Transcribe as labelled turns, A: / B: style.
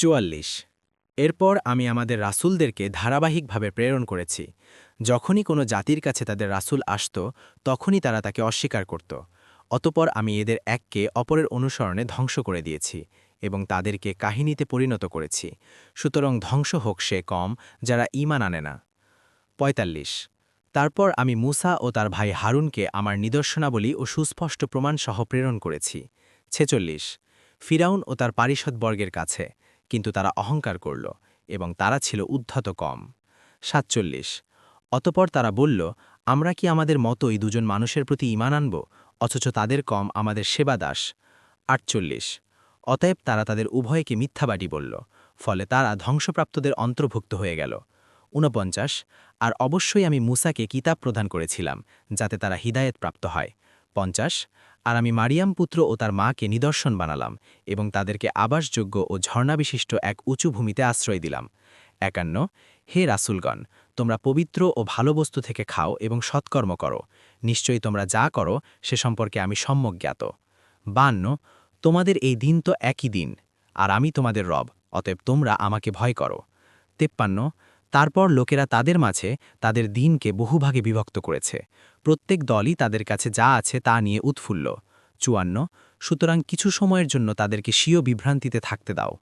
A: ৪৪ এরপর আমি আমাদের রাসূলদেরকে ধারাবাহিকভাবে প্রেরণ করেছি। যখনই কোনো জাতির কাছে তাদের রাসূল আসত, তখনই তারা তাকে অস্বীকার করত। অতঃপর আমি এদের এককে অপরের অনুসরণে ধ্বংস করে দিয়েছি এবং তাদেরকে কাহিনীতে পরিণত করেছি। সুতরাং ধ্বংস হোক সে কম, যারা ঈমান আনে না। ৪৫ তারপর আমি মূসা ও তার ভাই হারুনকে আমার নিদর্শনাবলী ও সুস্পষ্ট প্রমাণসহ প্রেরণ করেছি। ৪৬ ফিরাউন ও তার পারিষদবর্গের কাছে, কিন্তু তারা অহংকার করল এবং তারা ছিল উদ্ধত কম। ৪৭ অতপর তারা বলল, আমরা কি আমাদের মতোই দুজন মানুষের প্রতি ঈমান আনব, অথচ তাদের কম আমাদের সেবাদাস। ৪৮ অতএব তারা তাদের উভয়কে মিথ্যাবাদী বলল, ফলে তারা ধ্বংসপ্রাপ্তদের অন্তর্ভুক্ত হয়ে গেল। ৪৯ আর অবশ্যই আমি মূসাকে কিতাব প্রদান করেছিলাম, যাতে তারা হিদায়েত প্রাপ্ত হয়। ৫০ আর আমি মারিয়াম পুত্র ও তার মাকে নিদর্শন বানালাম এবং তাদেরকে আবাসযোগ্য ও ঝর্ণাবিশিষ্ট এক উঁচু ভূমিতে আশ্রয় দিলাম। ৫১ হে রাসূলগণ, তোমরা পবিত্র ও ভালো বস্তু থেকে খাও এবং সৎকর্ম করো, নিশ্চয়ই তোমরা যা করো সে সম্পর্কে আমি সম্যক জ্ঞাত। ৫২ তোমাদের এই দিন তো একই দিন, আর আমি তোমাদের রব, অতএব তোমরা আমাকে ভয় করো। ৫৩ তারপর লোকেরা তাদের মাঝে তাদের দিনকে বহুভাগে বিভক্ত করেছে, প্রত্যেক দলই তাদের কাছে যা আছে তা নিয়ে উৎফুল্ল। ৫৪ সুতরাং কিছু সময়ের জন্য তাদেরকে স্বীয় বিভ্রান্তিতে থাকতে দাও।